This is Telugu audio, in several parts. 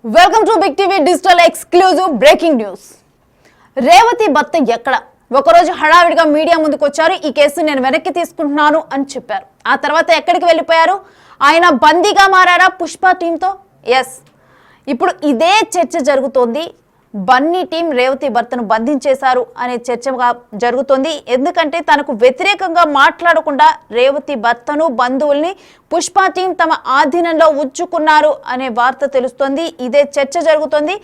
Welcome to big TV digital exclusive breaking news. Revathi భర్త ఎక్కడ? ఒకరోజు హడావిడిగా మీడియా ముందుకు వచ్చారు. ఈ కేసు నేను వెనక్కి తీసుకుంటున్నాను అని చెప్పారు. ఆ తర్వాత ఎక్కడికి వెళ్ళిపోయారు? ఆయన బందీగా మారారా పుష్ప టీంతో? ఎస్, ఇప్పుడు ఇదే చర్చ జరుగుతోంది. బన్నీ టీం రేవతి భర్తను బంధించేశారు అనే చర్చగా జరుగుతోంది. ఎందుకంటే తనకు వ్యతిరేకంగా మాట్లాడకుండా రేవతి భర్తను బంధువుల్ని పుష్ప టీం తమ ఆధీనంలో ఉంచుకున్నారు అనే వార్త తెలుస్తోంది. ఇదే చర్చ జరుగుతోంది.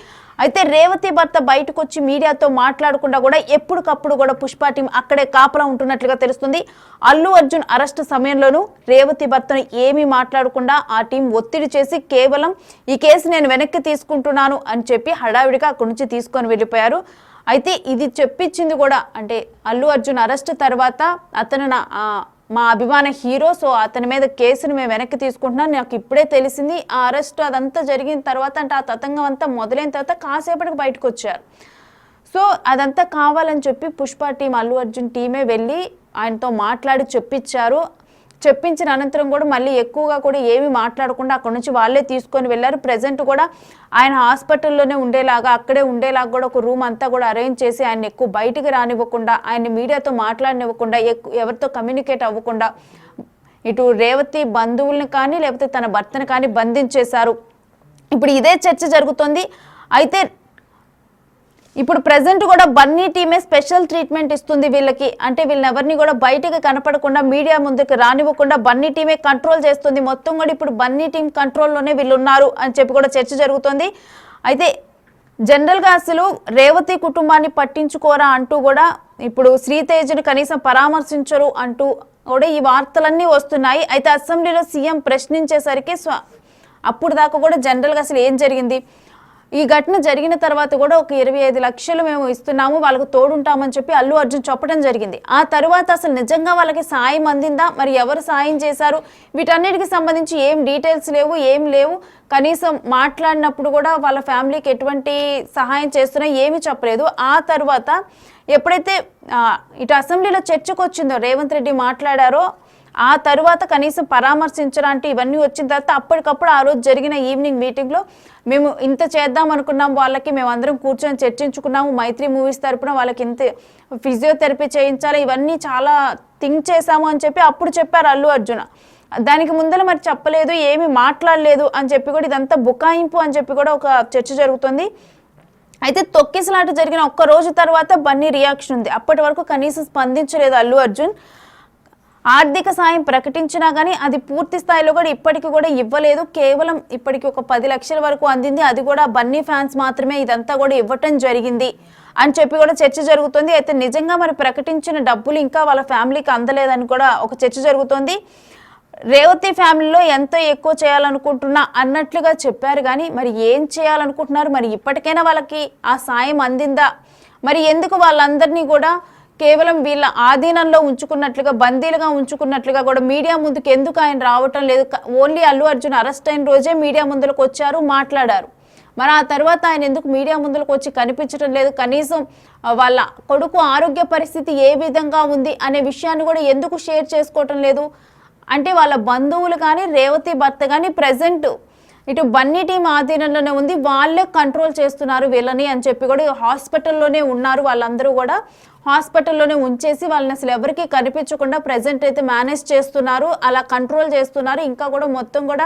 అయితే రేవతి భర్త బయటకు వచ్చి మీడియాతో మాట్లాడకుండా కూడా ఎప్పటికప్పుడు కూడా పుష్ప టీం అక్కడే కాపలా ఉంటున్నట్లుగా తెలుస్తుంది. అల్లు అర్జున్ అరెస్ట్ సమయంలోనూ రేవతి భర్తను ఏమీ మాట్లాడకుండా ఆ టీం ఒత్తిడి చేసి కేవలం ఈ కేసు నేను వెనక్కి తీసుకుంటున్నాను అని చెప్పి హడావిడిగా అక్కడి నుంచి తీసుకొని వెళ్ళిపోయారు. అయితే ఇది చెప్పించింది కూడా అంటే అల్లు అర్జున్ అరెస్ట్ తర్వాత అతను మా అభిమాన హీరో, సో అతని మీద కేసును మేము వెనక్కి తీసుకుంటున్నాం, నాకు ఇప్పుడే తెలిసింది. ఆ అరెస్ట్ అదంతా జరిగిన తర్వాత అంటే ఆ తతంగం అంతా మొదలైన తర్వాత కాసేపటికి బయటకు వచ్చారు. సో అదంతా కావాలని చెప్పి పుష్ప టీం అల్లు అర్జున్ టీమే వెళ్ళి ఆయనతో మాట్లాడి చెప్పించిన అనంతరం కూడా మళ్ళీ ఎక్కువగా కూడా ఏమీ మాట్లాడకుండా అక్కడ నుంచి వాళ్ళే తీసుకొని వెళ్ళారు. ప్రజెంట్ కూడా ఆయన హాస్పిటల్లోనే ఉండేలాగా అక్కడే ఉండేలాగా కూడా ఒక రూమ్ అంతా కూడా అరేంజ్ చేసి ఆయన ఎక్కువ బయటికి రానివ్వకుండా, ఆయన మీడియాతో మాట్లాడనివ్వకుండా, ఎవరితో కమ్యూనికేట్ అవ్వకుండా ఇటు రేవతి బంధువుల్ని కానీ లేకపోతే తన భర్తను కానీ బంధించేశారు. ఇప్పుడు ఇదే చర్చ జరుగుతుంది. అయితే ఇప్పుడు ప్రజెంట్ కూడా బన్నీ టీమే స్పెషల్ ట్రీట్మెంట్ ఇస్తుంది వీళ్ళకి. అంటే వీళ్ళని ఎవరిని కూడా బయటకు కనపడకుండా మీడియా ముందుకు రానివ్వకుండా బన్నీ టీమే కంట్రోల్ చేస్తుంది. మొత్తం కూడా ఇప్పుడు బన్నీ టీం కంట్రోల్లోనే వీళ్ళు ఉన్నారు అని చెప్పి కూడా చర్చ జరుగుతుంది. అయితే జనరల్గా అసలు రేవతి కుటుంబాన్ని పట్టించుకోరా అంటూ కూడా ఇప్పుడు శ్రీతేజ్ని కనీసం పరామర్శించరు అంటూ కూడా ఈ వార్తలన్నీ వస్తున్నాయి. అయితే అసెంబ్లీలో సీఎం ప్రశ్నించేసరికి అప్పుడు దాకా కూడా జనరల్గా అసలు ఏం జరిగింది, ఈ ఘటన జరిగిన తర్వాత కూడా ఒక 25 లక్షలు మేము ఇస్తున్నాము, వాళ్ళకు తోడుంటామని చెప్పి అల్లు అర్జున్ చెప్పడం జరిగింది. ఆ తర్వాత అసలు నిజంగా వాళ్ళకి సాయం అందిందా, మరి ఎవరు సాయం చేశారు, వీటన్నిటికి సంబంధించి ఏం డీటెయిల్స్ లేవు, ఏం లేవు. కనీసం మాట్లాడినప్పుడు కూడా వాళ్ళ ఫ్యామిలీకి ఎటువంటి సహాయం చేస్తున్నా ఏమీ చెప్పలేదు. ఆ తర్వాత ఎప్పుడైతే ఇటు అసెంబ్లీలో చర్చకు వచ్చిందో రేవంత్ రెడ్డి మాట్లాడారో ఆ తర్వాత కనీసం పరామర్శించడానికి ఇవన్నీ వచ్చిన తర్వాత అప్పటికప్పుడు ఆ రోజు జరిగిన ఈవినింగ్ మీటింగ్లో మేము ఇంత చేద్దాం అనుకున్నాం, వాళ్ళకి మేము అందరం కూర్చొని చర్చించుకున్నాము, మైత్రి మూవీస్ తరపున వాళ్ళకి ఇంత ఫిజియోథెరపీ చేయించాలి, ఇవన్నీ చాలా థింక్ చేశాము అని చెప్పి అప్పుడు చెప్పారు అల్లు అర్జున్. దానికి ముందర మరి చెప్పలేదు, ఏమి మాట్లాడలేదు అని చెప్పి కూడా ఇదంతా బుకాయింపు అని చెప్పి కూడా ఒక చర్చ జరుగుతుంది. అయితే తొక్కిసలాట జరిగిన ఒక్క రోజు తర్వాత బన్నీ రియాక్షన్ ఉంది. అప్పటి వరకు కనీసం స్పందించలేదు అల్లు అర్జున్. ఆర్థిక సాయం ప్రకటించినా కానీ అది పూర్తి స్థాయిలో కూడా ఇప్పటికి కూడా ఇవ్వలేదు. కేవలం ఇప్పటికి ఒక 10 లక్షల వరకు అందింది, అది కూడా బన్నీ ఫ్యాన్స్ మాత్రమే ఇదంతా కూడా ఇవ్వటం జరిగింది అని చెప్పి కూడా చర్చ జరుగుతుంది. అయితే నిజంగా మరి ప్రకటించిన డబ్బులు ఇంకా వాళ్ళ ఫ్యామిలీకి అందలేదని కూడా ఒక చర్చ జరుగుతుంది. రేవతి ఫ్యామిలీలో ఎంతో ఎక్కువ చేయాలనుకుంటున్నా అన్నట్లుగా చెప్పారు, కానీ మరి ఏం చేయాలనుకుంటున్నారు, మరి ఇప్పటికైనా వాళ్ళకి ఆ సాయం అందిందా, మరి ఎందుకు వాళ్ళందరినీ కూడా కేవలం వీళ్ళ ఆధీనంలో ఉంచుకున్నట్లుగా బందీలుగా ఉంచుకున్నట్లుగా కూడా మీడియా ముందుకు ఎందుకు ఆయన రావటం లేదు? ఓన్లీ అల్లు అర్జున్ అరెస్ట్ అయిన రోజే మీడియా ముందుకు వచ్చారు, మాట్లాడారు. మరి ఆ తర్వాత ఆయన ఎందుకు మీడియా ముందుకు వచ్చి కనిపించడం లేదు? కనీసం వాళ్ళ కొడుకు ఆరోగ్య పరిస్థితి ఏ విధంగా ఉంది అనే విషయాన్ని కూడా ఎందుకు షేర్ చేసుకోవటం లేదు? అంటే వాళ్ళ బంధువులు కానీ రేవతి భర్త కానీ ప్రజెంట్ ఇటు బన్నీ టీం ఆధీనంలోనే ఉంది, వాళ్ళే కంట్రోల్ చేస్తున్నారు వీళ్ళని అని చెప్పి కూడా హాస్పిటల్లోనే ఉన్నారు. వాళ్ళందరూ కూడా హాస్పిటల్లోనే ఉంచేసి వాళ్ళని అసలు ఎవరికి కనిపించకుండా ప్రజెంట్ అయితే మేనేజ్ చేస్తున్నారు, అలా కంట్రోల్ చేస్తున్నారు. ఇంకా కూడా మొత్తం కూడా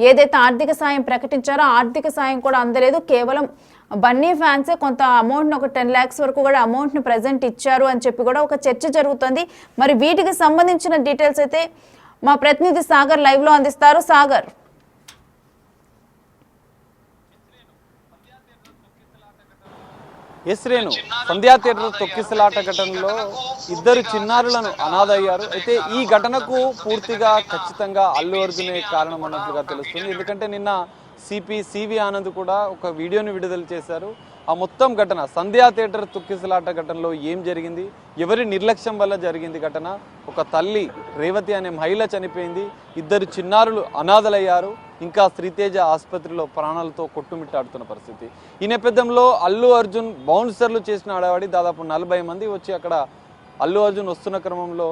ఏదైతే ఆర్థిక సాయం ప్రకటించారో ఆర్థిక సాయం కూడా అందలేదు. కేవలం బన్నీ ఫ్యాన్సే కొంత అమౌంట్ని ఒక 10 lakhs వరకు కూడా అమౌంట్ని ప్రజెంట్ ఇచ్చారు అని చెప్పి కూడా ఒక చర్చ జరుగుతుంది. మరి వీటికి సంబంధించిన డీటెయిల్స్ అయితే మా ప్రతినిధి సాగర్ లైవ్లో అందిస్తారు. సాగర్. రేణు, సంధ్యా థియేటర్ తొక్కిసలాట ఘటనలో 2 చిన్నారులను అనాథయ్యారు. అయితే ఈ ఘటనకు పూర్తిగా ఖచ్చితంగా అల్లు అర్జునే కారణం అన్నట్లుగా తెలుస్తుంది. ఎందుకంటే నిన్న సివి ఆనంద్ కూడా ఒక వీడియోని విడుదల చేశారు. ఆ మొత్తం ఘటన సంధ్యా థియేటర్ తొక్కిసలాట ఘటనలో ఏం జరిగింది, ఎవరి నిర్లక్ష్యం వల్ల జరిగింది ఘటన, ఒక తల్లి రేవతి అనే మహిళ చనిపోయింది, 2 చిన్నారులు అనాథలయ్యారు, ఇంకా శ్రీతేజ ఆసుపత్రిలో ప్రాణాలతో కొట్టుమిట్టాడుతున్న పరిస్థితి. ఈ నేపథ్యంలో అల్లు అర్జున్ బౌన్సర్లు చేసిన ఆడవాడి దాదాపు 40 మంది వచ్చి అక్కడ అల్లు అర్జున్ వస్తున్న క్రమంలో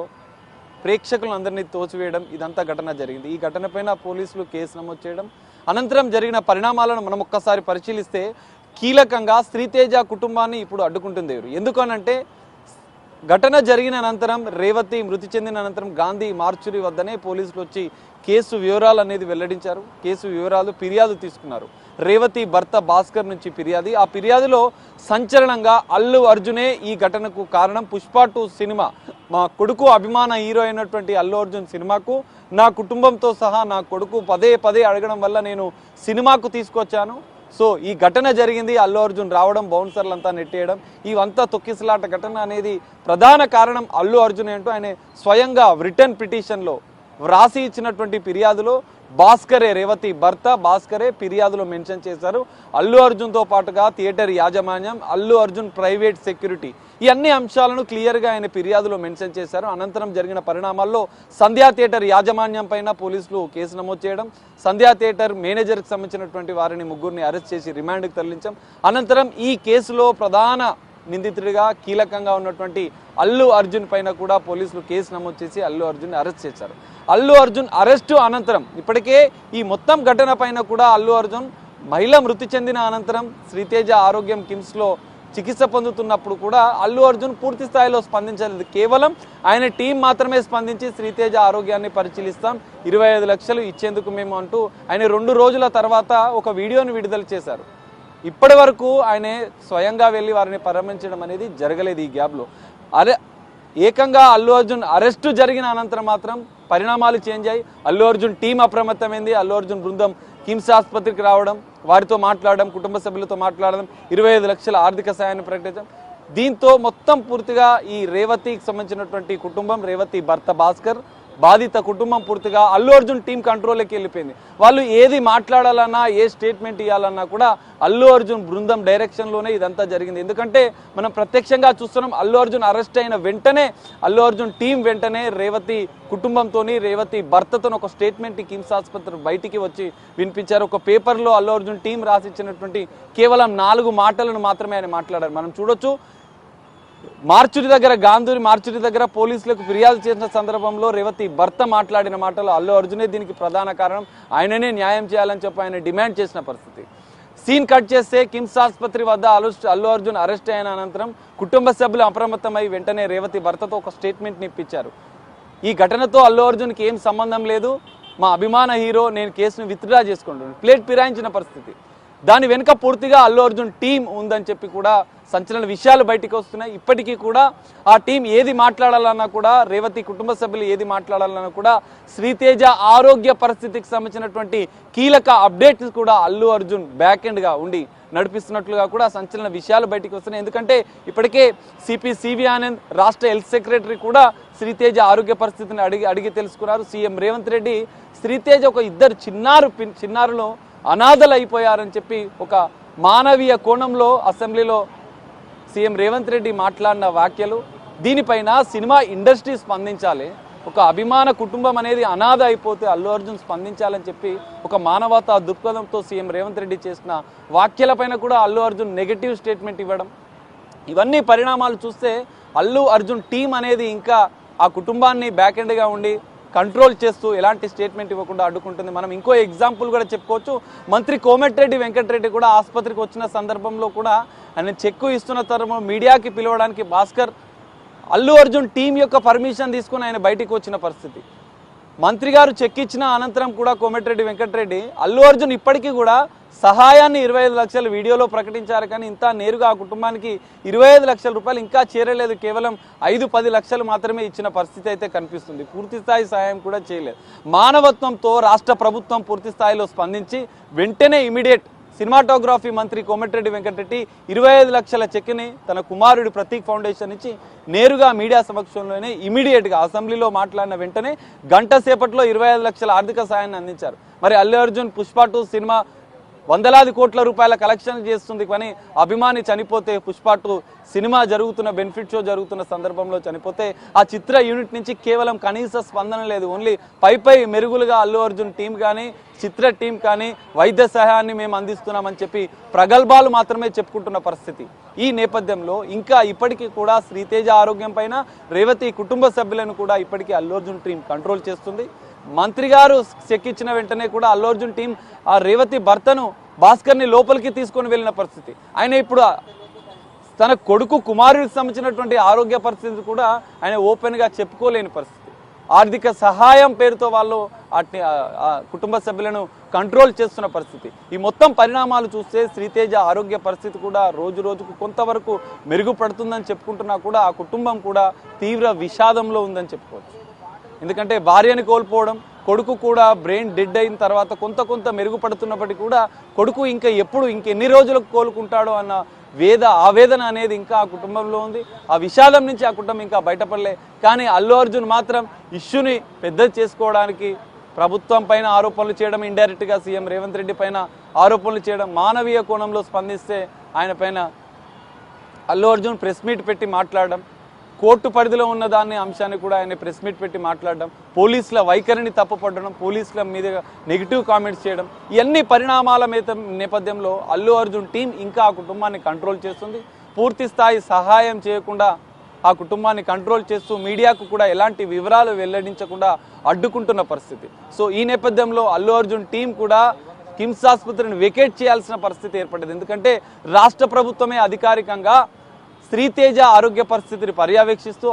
ప్రేక్షకులందరినీ తోచివేయడం, ఇదంతా ఘటన జరిగింది. ఈ ఘటనపైన పోలీసులు కేసు నమోదు చేయడం, అనంతరం జరిగిన పరిణామాలను మనం ఒక్కసారి పరిశీలిస్తే కీలకంగా శ్రీతేజ కుటుంబాన్ని ఇప్పుడు అడ్డుకుంటుంది ఎవరు? ఎందుకనంటే ఘటన జరిగిన అనంతరం రేవతి మృతి చెందిన అనంతరం గాంధీ మార్చురి వద్దనే పోలీసులు వచ్చి కేసు వివరాలు అనేది వెల్లడించారు. కేసు వివరాలు ఫిర్యాదు తీసుకున్నారు. రేవతి భర్త భాస్కర్ నుంచి ఫిర్యాదు. ఆ ఫిర్యాదులో సంచలనంగా అల్లు అర్జునే ఈ ఘటనకు కారణం. పుష్ప 2 సినిమా, మా కొడుకు అభిమాన హీరో అయినటువంటి అల్లు అర్జున్ సినిమాకు నా కుటుంబంతో సహా నా కొడుకు పదే పదే అడగడం వల్ల నేను సినిమాకు తీసుకొచ్చాను. సో ఈ ఘటన జరిగింది, అల్లు అర్జున్ రావడం, బౌన్సర్లంతా నెట్టేయడం, ఇవంతా తొక్కిసలాట ఘటన అనేది ప్రధాన కారణం అల్లు అర్జున్ అంటూ ఆయన స్వయంగా రిటర్న్ పిటిషన్లో వ్రాసి ఇచ్చినటువంటి ఫిర్యాదులో భాస్కరే, రేవతి భర్త భాస్కరే ఫిర్యాదులో మెన్షన్ చేశారు. అల్లు అర్జున్తో పాటుగా థియేటర్ యాజమాన్యం, అల్లు అర్జున్ ప్రైవేట్ సెక్యూరిటీ, ఈ అన్ని అంశాలను క్లియర్గా ఆయన ఫిర్యాదులో మెన్షన్ చేశారు. అనంతరం జరిగిన పరిణామాల్లో సంధ్యా థియేటర్ యాజమాన్యం పైన పోలీసులు కేసు నమోదు చేయడం, సంధ్యా థియేటర్ మేనేజర్కి సంబంధించినటువంటి వారిని ముగ్గురిని అరెస్ట్ చేసి రిమాండ్కి తరలించాం. అనంతరం ఈ కేసులో ప్రధాన నిందితుడిగా కీలకంగా ఉన్నటువంటి అల్లు అర్జున్ పైన కూడా పోలీసులు కేసు నమోదు చేసి అల్లు అర్జున్ అరెస్ట్ చేశారు. అల్లు అర్జున్ అరెస్టు అనంతరం ఇప్పటికే ఈ మొత్తం ఘటన పైన కూడా అల్లు అర్జున్ మహిళ మృతి చెందిన అనంతరం శ్రీతేజ ఆరోగ్యం కిమ్స్లో చికిత్స పొందుతున్నప్పుడు కూడా అల్లు అర్జున్ పూర్తి స్థాయిలో స్పందించలేదు. కేవలం ఆయన టీం మాత్రమే స్పందించి శ్రీతేజ ఆరోగ్యాన్ని పరిశీలిస్తాం, 25 లక్షలు ఇచ్చేందుకు మేము అంటూ ఆయన 2 రోజుల తర్వాత ఒక వీడియోను విడుదల చేశారు. ఇప్పటి వరకు ఆయన స్వయంగా వెళ్ళి వారిని పరామర్శించడం అనేది జరగలేదు. ఈ గ్యాప్లో ఏకంగా అల్లు అర్జున్ అరెస్టు జరిగిన అనంతరం మాత్రం పరిణామాలు చేంజ్ అయ్యి అల్లు అర్జున్ టీం అప్రమత్తమైంది. అల్లు అర్జున్ బృందం కిమ్స్ ఆసుపత్రికి రావడం, వారితో మాట్లాడడం, కుటుంబ సభ్యులతో మాట్లాడడం, 25 లక్షల ఆర్థిక సాయాన్ని ప్రకటించడం. దీంతో మొత్తం పూర్తిగా ఈ రేవతికి సంబంధించినటువంటి కుటుంబం, రేవతి భర్త భాస్కర్ బాధిత కుటుంబం పూర్తిగా అల్లు అర్జున్ టీం కంట్రోల్లోకి వెళ్ళిపోయింది. వాళ్ళు ఏది మాట్లాడాలన్నా, ఏ స్టేట్మెంట్ ఇవ్వాలన్నా కూడా అల్లు అర్జున్ బృందం డైరెక్షన్లోనే ఇదంతా జరిగింది. ఎందుకంటే మనం ప్రత్యక్షంగా చూస్తున్నాం, అల్లు అర్జున్ అరెస్ట్ అయిన వెంటనే అల్లు అర్జున్ టీం వెంటనే రేవతి కుటుంబంతోని, రేవతి భర్తతో ఒక స్టేట్మెంట్ కిమ్స్ ఆసుపత్రి బయటికి వచ్చి వినిపించారు. ఒక పేపర్లో అల్లు అర్జున్ టీం రాసిచ్చినటువంటి కేవలం 4 మాటలను మాత్రమే ఆయన మాట్లాడారు. మనం చూడొచ్చు, మార్చురి దగ్గర, గాంధీ మార్చురి దగ్గర పోలీసులకు ఫిర్యాదు చేసిన సందర్భంలో రేవతి భర్త మాట్లాడిన మాటలు అల్లు అర్జునే దీనికి ప్రధాన కారణం, ఆయననే న్యాయం చేయాలని చెప్పి ఆయన డిమాండ్ చేసిన పరిస్థితి. సీన్ కట్ చేస్తే కిమ్స్ ఆసుపత్రి వద్ద అల్లు అర్జున్ అరెస్ట్ అయిన అనంతరం కుటుంబ సభ్యులు అప్రమత్తమై వెంటనే రేవతి భర్తతో ఒక స్టేట్మెంట్ని ఇప్పించారు. ఈ ఘటనతో అల్లు అర్జున్కి ఏం సంబంధం లేదు, మా అభిమాన హీరో, నేను కేసును విత్డ్రా చేసుకుంటున్నాను, ప్లేట్ ఫిరాయించిన పరిస్థితి. దాని వెనుక పూర్తిగా అల్లు అర్జున్ టీం ఉందని చెప్పి కూడా సంచలన విషయాలు బయటికి వస్తున్నాయి. ఇప్పటికీ కూడా ఆ టీం ఏది మాట్లాడాలన్నా కూడా, రేవతి కుటుంబ సభ్యులు ఏది మాట్లాడాలన్నా కూడా, శ్రీతేజ ఆరోగ్య పరిస్థితికి సంబంధించినటువంటి కీలక అప్డేట్స్ కూడా అల్లు అర్జున్ బ్యాక్ ఎండ్గా ఉండి నడిపిస్తున్నట్లుగా కూడా సంచలన విషయాలు బయటికి వస్తున్నాయి. ఎందుకంటే ఇప్పటికే సిపి సివి ఆనంద్, రాష్ట్ర హెల్త్ సెక్రటరీ కూడా శ్రీతేజ ఆరోగ్య పరిస్థితిని అడిగి తెలుసుకున్నారు. సీఎం రేవంత్ రెడ్డి శ్రీతేజ ఒక 2 చిన్నారులు అనాథలు అయిపోయారని చెప్పి ఒక మానవీయ కోణంలో అసెంబ్లీలో సీఎం రేవంత్ రెడ్డి మాట్లాడిన వ్యాఖ్యలు, దీనిపైన సినిమా ఇండస్ట్రీ స్పందించాలి. ఒక అభిమాన కుటుంబం అనేది అనాథ అయిపోతే అల్లు అర్జున్ స్పందించాలని చెప్పి ఒక మానవతా దృక్పథంతో సీఎం రేవంత్ రెడ్డి చేసిన వ్యాఖ్యలపైన కూడా అల్లు అర్జున్ నెగటివ్ స్టేట్మెంట్ ఇవ్వడం, ఇవన్నీ పరిణామాలు చూస్తే అల్లు అర్జున్ టీం అనేది ఇంకా ఆ కుటుంబాన్ని బ్యాక్ ఎండ్గా ఉండి కంట్రోల్ చేస్తూ ఎలాంటి స్టేట్మెంట్ ఇవ్వకుండా అడ్డుకుంటుంది. మనం ఇంకో ఎగ్జాంపుల్ కూడా చెప్పుకోవచ్చు. మంత్రి కోమటిరెడ్డి వెంకటరెడ్డి కూడా ఆసుపత్రికి వచ్చిన సందర్భంలో కూడా ఆయన చెక్కు ఇస్తున్న తరుణంలో మీడియాకి పిలవడానికి భాస్కర్ అల్లు అర్జున్ టీం యొక్క పర్మిషన్ తీసుకుని ఆయన బయటికి వచ్చిన పరిస్థితి. మంత్రి గారు చెక్ ఇచ్చిన అనంతరం కూడా కోమటిరెడ్డి వెంకటరెడ్డి అల్లు అర్జున్ ఇప్పటికీ కూడా సహాయాన్ని 25 లక్షలు వీడియోలో ప్రకటించారు, కానీ ఇంత నేరుగా ఆ కుటుంబానికి 25 లక్షల రూపాయలు ఇంకా చేరలేదు. కేవలం 5-10 లక్షలు మాత్రమే ఇచ్చిన పరిస్థితి అయితే కనిపిస్తుంది. పూర్తి స్థాయి సహాయం కూడా చేయలేదు. మానవత్వంతో రాష్ట్ర ప్రభుత్వం పూర్తి స్థాయిలో స్పందించి వెంటనే ఇమీడియట్ సినిమాటోగ్రఫీ మంత్రి కోమటిరెడ్డి వెంకటరెడ్డి 25 లక్షల చెక్ని తన కుమారుడి ప్రతీక్ ఫౌండేషన్ ఇచ్చి నేరుగా మీడియా సమక్షంలోనే ఇమీడియట్గా అసెంబ్లీలో మాట్లాడిన వెంటనే గంట సేపట్లో 25 లక్షల ఆర్థిక సాయాన్ని అందించారు. మరి అల్లు అర్జున్ పుష్ప 2 సినిమా వందలాది కోట్ల రూపాయల కలెక్షన్ చేస్తుంది, కానీ అభిమాని చనిపోతే, పుష్ప 2 సినిమా జరుగుతున్న బెనిఫిట్ షో జరుగుతున్న సందర్భంలో చనిపోతే ఆ చిత్ర యూనిట్ నుంచి కేవలం కనీస స్పందన లేదు. ఓన్లీ పై మెరుగులుగా అల్లు అర్జున్ టీం కానీ, చిత్ర టీం కానీ వైద్య సహాయాన్ని మేము అందిస్తున్నామని చెప్పి ప్రగల్భాలు మాత్రమే చెప్పుకుంటున్న పరిస్థితి. ఈ నేపథ్యంలో ఇంకా ఇప్పటికీ కూడా శ్రీతేజ ఆరోగ్యం పైన రేవతి కుటుంబ సభ్యులను కూడా ఇప్పటికీ అల్లు అర్జున్ టీం కంట్రోల్ చేస్తుంది. మంత్రి గారు చెక్కిచ్చిన వెంటనే కూడా అల్లు అర్జున్ టీం ఆ రేవతి భర్తను భాస్కర్ని లోపలికి తీసుకొని వెళ్ళిన పరిస్థితి. ఆయన ఇప్పుడు తన కొడుకు కుమారుడికి సంబంధించినటువంటి ఆరోగ్య పరిస్థితి కూడా ఆయన ఓపెన్గా చెప్పుకోలేని పరిస్థితి. ఆర్థిక సహాయం పేరుతో వాళ్ళు కుటుంబ సభ్యులను కంట్రోల్ చేస్తున్న పరిస్థితి. ఈ మొత్తం పరిణామాలు చూస్తే శ్రీతేజ ఆరోగ్య పరిస్థితి కూడా రోజు రోజుకు కొంతవరకు మెరుగుపడుతుందని చెప్పుకుంటున్నా కూడా ఆ కుటుంబం కూడా తీవ్ర విషాదంలో ఉందని చెప్పుకోవచ్చు. ఎందుకంటే భార్యని కోల్పోవడం, కొడుకు కూడా బ్రెయిన్ డెడ్ అయిన తర్వాత కొంత మెరుగుపడుతున్నప్పటికీ కూడా కొడుకు ఇంకెన్ని రోజులకు కోలుకుంటాడో అన్న ఆవేదన అనేది ఇంకా ఆ కుటుంబంలో ఉంది. ఆ విషాదం నుంచి ఆ కుటుంబం ఇంకా బయటపడలే. కానీ అల్లు అర్జున్ మాత్రం ఇష్యూని పెద్ద చేసుకోవడానికి ప్రభుత్వం పైన ఆరోపణలు చేయడం, ఇండైరెక్ట్గా సీఎం రేవంత్ రెడ్డి పైన ఆరోపణలు చేయడం, మానవీయ కోణంలో స్పందిస్తే ఆయన పైన అల్లు అర్జున్ ప్రెస్ మీట్ పెట్టి మాట్లాడడం, కోర్టు పరిధిలో ఉన్న దాన్ని అంశాన్ని కూడా ఆయన ప్రెస్ మీట్ పెట్టి మాట్లాడడం, పోలీసుల వైఖరిని తప్పుపట్టడం, పోలీసుల మీద నెగిటివ్ కామెంట్స్ చేయడం, ఇవన్నీ పరిణామాల నేపథ్యంలో అల్లు అర్జున్ టీం ఇంకా ఆ కుటుంబాన్ని కంట్రోల్ చేస్తుంది. పూర్తి స్థాయి సహాయం చేయకుండా ఆ కుటుంబాన్ని కంట్రోల్ చేస్తూ మీడియాకు కూడా ఎలాంటి వివరాలు వెల్లడించకుండా అడ్డుకుంటున్న పరిస్థితి. సో ఈ నేపథ్యంలో అల్లు అర్జున్ టీం కూడా కిమ్స్ ఆసుపత్రిని వెకేట్ చేయాల్సిన పరిస్థితి ఏర్పడింది. ఎందుకంటే రాష్ట్ర ప్రభుత్వమే అధికారికంగా శ్రీతేజ ఆరోగ్య పరిస్థితిని పర్యవేక్షిస్తూ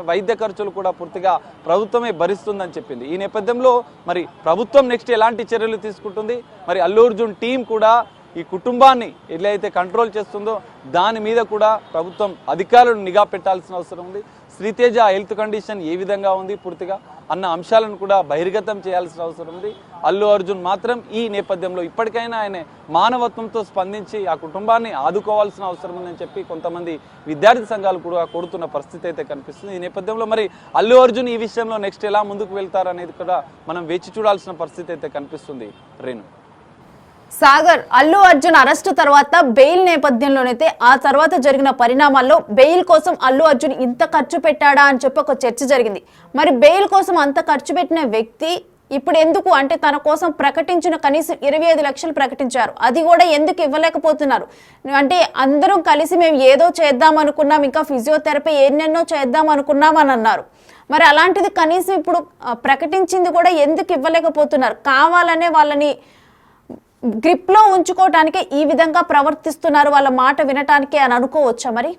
వైద్య ఖర్చులు కూడా పూర్తిగా ప్రభుత్వమే భరిస్తుందని చెప్పింది. ఈ నేపథ్యంలో మరి ప్రభుత్వం నెక్స్ట్ ఎలాంటి చర్యలు తీసుకుంటుంది, మరి అల్లు అర్జున్ టీం కూడా ఈ కుటుంబాన్ని ఎలా అయితే కంట్రోల్ చేస్తుందో దాని మీద కూడా ప్రభుత్వం అధికారులను నిఘా పెట్టాల్సిన అవసరం ఉంది. శ్రీతేజ హెల్త్ కండిషన్ ఏ విధంగా ఉంది పూర్తిగా అన్న అంశాలను కూడా బహిర్గతం చేయాల్సిన అవసరం ఉంది. అల్లు అర్జున్ మాత్రం ఈ నేపథ్యంలో ఇప్పటికైనా ఆయన మానవత్వంతో స్పందించి ఆ కుటుంబాన్ని ఆదుకోవాల్సిన అవసరం ఉందని చెప్పి కొంతమంది విద్యార్థి సంఘాలు కూడా కోరుతున్న పరిస్థితి అయితే కనిపిస్తుంది. ఈ నేపథ్యంలో మరి అల్లు అర్జున్ ఈ విషయంలో నెక్స్ట్ ఎలా ముందుకు వెళ్తారనేది కూడా మనం వేచి చూడాల్సిన పరిస్థితి అయితే కనిపిస్తుంది. రేణు సాగర్, అల్లు అర్జున్ అరెస్టు తర్వాత బెయిల్ నేపథ్యంలోనైతే ఆ తర్వాత జరిగిన పరిణామాల్లో బెయిల్ కోసం అల్లు అర్జున్ ఇంత ఖర్చు పెట్టాడా అని చెప్పి ఒక చర్చ జరిగింది. మరి బెయిల్ కోసం అంత ఖర్చు పెట్టిన వ్యక్తి ఇప్పుడు ఎందుకు అంటే తన కోసం ప్రకటించిన కనీసం 25 లక్షలు ప్రకటించారు, అది కూడా ఎందుకు ఇవ్వలేకపోతున్నారు? అంటే అందరం కలిసి మేము ఏదో చేద్దాం అనుకున్నాం, ఇంకా ఫిజియోథెరపీ ఎన్నెన్నో చేద్దాం అనుకున్నాం అని అన్నారు. మరి అలాంటిది కనీసం ఇప్పుడు ప్రకటించింది కూడా ఎందుకు ఇవ్వలేకపోతున్నారు? కావాలనే వాళ్ళని గ్రిప్ లో ఉంచుకోవటానికి ఈ విధంగా ప్రవర్తిస్తున్నారు, వాళ్ళ మాట వినటానికి అని అనుకోవచ్చా? మరి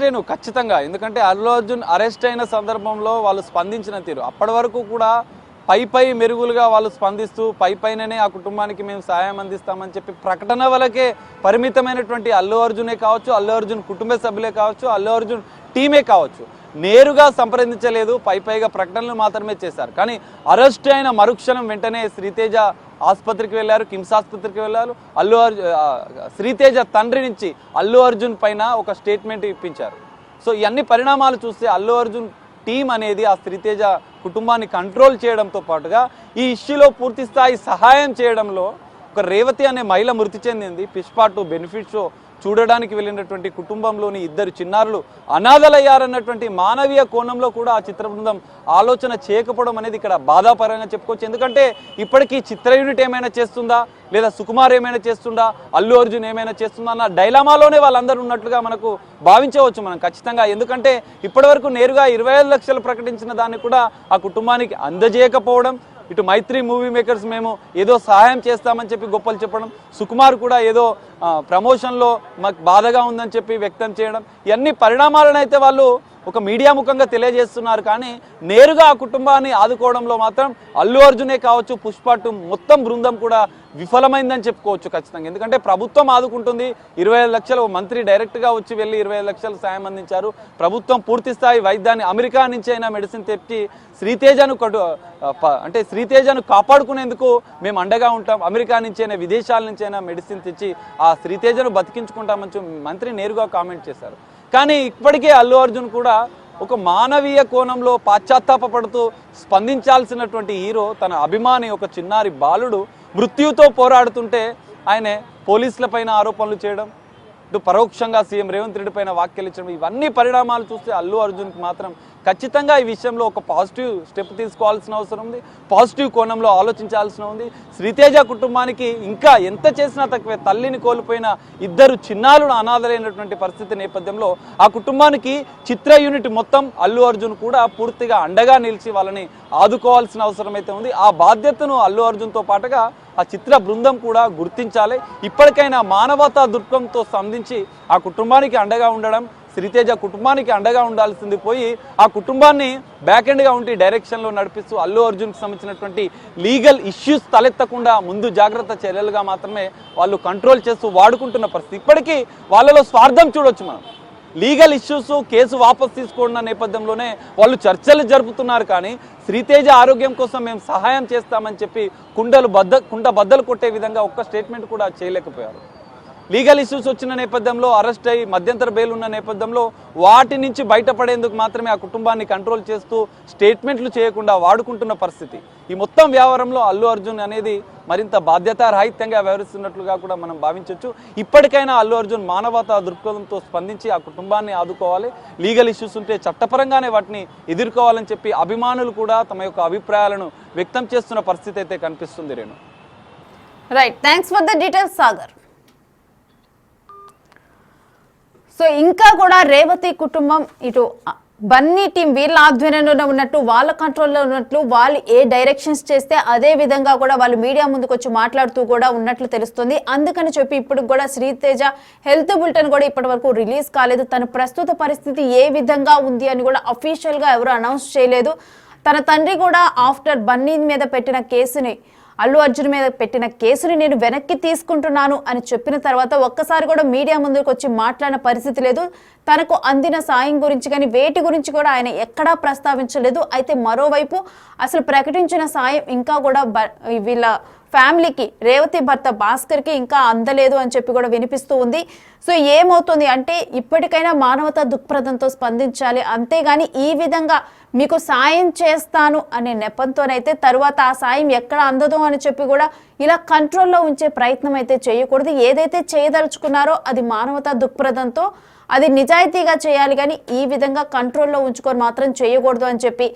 రేణు ఖచ్చితంగా, ఎందుకంటే అల్లు అర్జున్ అరెస్ట్ అయిన సందర్భంలో వాళ్ళు స్పందించిన తీరు అప్పటి వరకు కూడా పై మెరుగులుగా వాళ్ళు స్పందిస్తూ పైననే ఆ కుటుంబానికి మేము సాయం అందిస్తామని చెప్పి ప్రకటన వరకే పరిమితమైనటువంటి అల్లు అర్జునే కావచ్చు, అల్లు అర్జున్ కుటుంబ సభ్యులే కావచ్చు, అల్లు అర్జున్ టీమే కావచ్చు, నేరుగా సంప్రదించలేదు, పైగా ప్రకటనలు మాత్రమే చేశారు. కానీ అరెస్ట్ అయిన మరుక్షణం వెంటనే శ్రీతేజ ఆసుపత్రికి వెళ్ళారు, కిమ్స్ ఆసుపత్రికి వెళ్ళారు. శ్రీతేజ తండ్రి నుంచి అల్లు అర్జున్ పైన ఒక స్టేట్మెంట్ ఇప్పించారు. సో ఇవన్నీ పరిణామాలు చూస్తే అల్లు అర్జున్ టీం అనేది ఆ శ్రీతేజ కుటుంబాన్ని కంట్రోల్ చేయడంతో పాటుగా ఈ ఇష్యూలో పూర్తి స్థాయి సహాయం చేయడంలో ఒక రేవతి అనే మహిళ మృతి చెందింది. పుష్ప 2 బెనిఫిట్ షో చూడడానికి వెళ్ళినటువంటి కుటుంబంలోని 2 చిన్నారులు అనాథలయ్యారన్నటువంటి మానవీయ కోణంలో కూడా ఆ చిత్ర బృందం ఆలోచన చేయకపోవడం అనేది ఇక్కడ బాధాపరంగా చెప్పుకోవచ్చు. ఎందుకంటే ఇప్పటికీ చిత్ర యూనిట్ ఏమైనా చేస్తుందా, లేదా సుకుమార్ ఏమైనా చేస్తుందా, అల్లు అర్జున్ ఏమైనా చేస్తుందా అన్న డైలామాలోనే వాళ్ళందరూ ఉన్నట్లుగా మనకు భావించవచ్చు మనం ఖచ్చితంగా. ఎందుకంటే ఇప్పటివరకు నేరుగా 25 లక్షలు ప్రకటించిన దాన్ని కూడా ఆ కుటుంబానికి అందజేయకపోవడం, ఇటు మైత్రి మూవీ మేకర్స్ మేము ఏదో సహాయం చేస్తామని చెప్పి గొప్పలు చెప్పడం, సుకుమార్ కూడా ఏదో ప్రమోషన్లో మాకు బాధగా ఉందని చెప్పి వ్యక్తం చేయడం, ఇవన్నీ పరిణామాలను అయితే వాళ్ళు ఒక మీడియా ముఖంగా తెలియజేస్తున్నారు. కానీ నేరుగా ఆ కుటుంబాన్ని ఆదుకోవడంలో మాత్రం అల్లు అర్జునే కావచ్చు, పుష్ప 2 మొత్తం బృందం కూడా విఫలమైందని చెప్పుకోవచ్చు ఖచ్చితంగా. ఎందుకంటే ప్రభుత్వం ఆదుకుంటుంది, 25 లక్షలు మంత్రి డైరెక్ట్గా వచ్చి వెళ్ళి 25 లక్షలు సాయం అందించారు. ప్రభుత్వం పూర్తి స్థాయి వైద్యాన్ని అమెరికా నుంచి అయినా మెడిసిన్ తెచ్చి శ్రీతేజను కాపాడుకునేందుకు మేము అండగా ఉంటాం, అమెరికా నుంచి అయినా విదేశాల నుంచి అయినా మెడిసిన్ తెచ్చి ఆ శ్రీతేజను బతికించుకుంటామని మంత్రి నేరుగా కామెంట్ చేశారు. కానీ ఇప్పటికే అల్లు అర్జున్ కూడా ఒక మానవీయ కోణంలో పాశ్చాత్తాపడుతూ స్పందించాల్సినటువంటి హీరో తన అభిమాని ఒక చిన్నారి బాలుడు మృత్యుతో పోరాడుతుంటే ఆయన పోలీసుల పైన ఆరోపణలు చేయడం, ఇటు పరోక్షంగా సీఎం రేవంత్ రెడ్డి పైన వ్యాఖ్యలు ఇచ్చడం, ఇవన్నీ పరిణామాలు చూస్తే అల్లు అర్జున్కి మాత్రం ఖచ్చితంగా ఈ విషయంలో ఒక పాజిటివ్ స్టెప్ తీసుకోవాల్సిన అవసరం ఉంది, పాజిటివ్ కోణంలో ఆలోచించాల్సిన ఉంది. శ్రీతేజ కుటుంబానికి ఇంకా ఎంత చేసినా తక్కువే. తల్లిని కోల్పోయిన ఇద్దరు చిన్నారులు అనాథలైనటువంటి పరిస్థితి నేపథ్యంలో ఆ కుటుంబానికి చిత్ర యూనిట్ మొత్తం అల్లు అర్జున్ కూడా పూర్తిగా అండగా నిలిచి వాళ్ళని ఆదుకోవాల్సిన అవసరం అయితే ఉంది. ఆ బాధ్యతను అల్లు అర్జున్తో పాటుగా ఆ చిత్ర బృందం కూడా గుర్తించాలి. ఇప్పటికైనా మానవతా దృక్పథంతో స్పందించి ఆ కుటుంబానికి అండగా ఉండడం, శ్రీతేజ కుటుంబానికి అండగా ఉండాల్సింది పోయి ఆ కుటుంబాన్ని బ్యాక్ ఎండ్గా ఉండి డైరెక్షన్లో నడిపిస్తూ అల్లు అర్జున్కి సంబంధించినటువంటి లీగల్ ఇష్యూస్ తలెత్తకుండా ముందు జాగ్రత్త చర్యలుగా మాత్రమే వాళ్ళు కంట్రోల్ చేస్తూ వాడుకుంటున్న పరిస్థితి. ఇప్పటికీ వాళ్ళలో స్వార్థం చూడొచ్చు మనం. లీగల్ ఇష్యూస్ కేసు వాపసు తీసుకోవడం నేపథ్యంలోనే వాళ్ళు చర్చలు జరుపుతున్నారు. కానీ శ్రీతేజ ఆరోగ్యం కోసం మేము సహాయం చేస్తామని చెప్పి కుండ బద్దలు కొట్టే విధంగా ఒక్క స్టేట్మెంట్ కూడా చేయలేకపోయారు. లీగల్ ఇష్యూస్ వచ్చిన నేపథ్యంలో అరెస్ట్ అయ్యి మధ్యంతర బెయిల్ ఉన్న నేపథ్యంలో వాటి నుంచి బయటపడేందుకు మాత్రమే ఆ కుటుంబాన్ని కంట్రోల్ చేస్తూ స్టేట్మెంట్లు చేయకుండా వాడుకుంటున్న పరిస్థితి. ఈ మొత్తం వ్యవహారంలో అల్లు అర్జున్ అనేది మరింత బాధ్యతారాహిత్యంగా వ్యవహరిస్తున్నట్లుగా కూడా మనం భావించవచ్చు. ఇప్పటికైనా అల్లు అర్జున్ మానవతా దృక్పథంతో స్పందించి ఆ కుటుంబాన్ని ఆదుకోవాలి. లీగల్ ఇష్యూస్ ఉంటే చట్టపరంగానే వాటిని ఎదుర్కోవాలని చెప్పి అభిమానులు కూడా తమ యొక్క అభిప్రాయాలను వ్యక్తం చేస్తున్న పరిస్థితి అయితే కనిపిస్తుంది. Renu. Right, thanks for the details Sagar. So ఇంకా కూడా రేవతి కుటుంబం ఇటు బన్నీ టీం వీళ్ళ ఆధ్వర్యంలో ఉన్నట్టు, వాళ్ళ కంట్రోల్లో ఉన్నట్లు, వాళ్ళు ఏ డైరెక్షన్స్ చేస్తే అదే విధంగా కూడా వాళ్ళు మీడియా ముందుకు వచ్చి మాట్లాడుతూ కూడా ఉన్నట్లు తెలుస్తుంది. అందుకని చెప్పి ఇప్పుడు కూడా శ్రీతేజ హెల్త్ బులెటిన్ కూడా ఇప్పటి వరకు రిలీజ్ కాలేదు. తన ప్రస్తుత పరిస్థితి ఏ విధంగా ఉంది అని కూడా అఫీషియల్గా ఎవరు అనౌన్స్ చేయలేదు. తన తండ్రి కూడా ఆఫ్టర్ బన్నీ మీద పెట్టిన కేసుని, అల్లు అర్జున్ మీద పెట్టిన కేసుని నేను వెనక్కి తీసుకుంటున్నాను అని చెప్పిన తర్వాత ఒక్కసారి కూడా మీడియా ముందుకు వచ్చి మాట్లాడిన పరిస్థితి లేదు. తనకు అందిన సాయం గురించి కానీ వేటి గురించి కూడా ఆయన ఎక్కడా ప్రస్తావించలేదు. అయితే మరోవైపు అసలు ప్రకటించిన సాయం ఇంకా కూడా వీళ్ళ ఫ్యామిలీకి, రేవతి భర్త భాస్కర్కి ఇంకా అందలేదు అని చెప్పి కూడా వినిపిస్తూ ఉంది. సో ఏమవుతుంది అంటే ఇప్పటికైనా మానవతా దృక్పథంతో స్పందించాలి. అంతేగాని ఈ విధంగా మీకు సాయం చేస్తాను అనే నెపంతోనైతే తరువాత ఆ సాయం ఎక్కడ అందదు అని చెప్పి కూడా ఇలా కంట్రోల్లో ఉంచే ప్రయత్నం అయితే చేయకూడదు. ఏదైతే చేయదలుచుకున్నారో అది మానవతా దృక్పథంతో, అది నిజాయితీగా చేయాలి. కానీ ఈ విధంగా కంట్రోల్లో ఉంచుకొని మాత్రం చేయకూడదు అని చెప్పి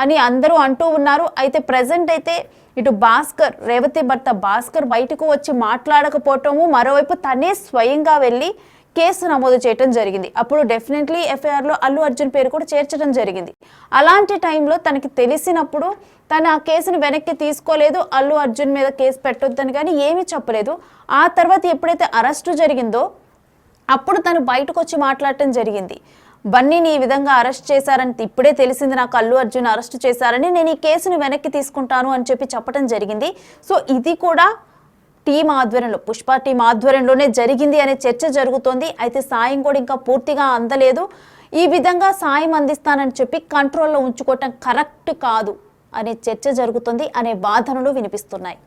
అని అందరూ అంటూ ఉన్నారు. అయితే ప్రజెంట్ అయితే ఇటు భాస్కర్, రేవతి భర్త భాస్కర్ బయటకు వచ్చి మాట్లాడకపోవటము, మరోవైపు తనే స్వయంగా వెళ్ళి కేసు నమోదు చేయడం జరిగింది. అప్పుడు డెఫినెట్లీ ఎఫ్ఐఆర్లో అల్లు అర్జున్ పేరు కూడా చేర్చడం జరిగింది. అలాంటి టైంలో తనకి తెలిసినప్పుడు తను ఆ కేసును వెనక్కి తీసుకోలేదు. అల్లు అర్జున్ మీద కేసు పెట్టొద్దని కానీ ఏమీ చెప్పలేదు. ఆ తర్వాత ఎప్పుడైతే అరెస్టు జరిగిందో అప్పుడు తను బయటకు వచ్చి మాట్లాడటం జరిగింది. బన్నీని ఈ విధంగా అరెస్ట్ చేశారని ఇప్పుడే తెలిసింది నాకు, అల్లు అర్జున్ అరెస్ట్ చేశారని, నేను ఈ కేసును వెనక్కి తీసుకుంటాను అని చెప్పి చెప్పడం జరిగింది. సో ఇది కూడా టీం ఆధ్వర్యంలో, పుష్ప టీం ఆధ్వర్యంలోనే జరిగింది అనే చర్చ జరుగుతోంది. అయితే సాయం కూడా ఇంకా పూర్తిగా అందలేదు. ఈ విధంగా సాయం అందిస్తానని చెప్పి కంట్రోల్లో ఉంచుకోవటం కరెక్ట్ కాదు అనే చర్చ జరుగుతుంది అనే వాదనలు వినిపిస్తున్నాయి.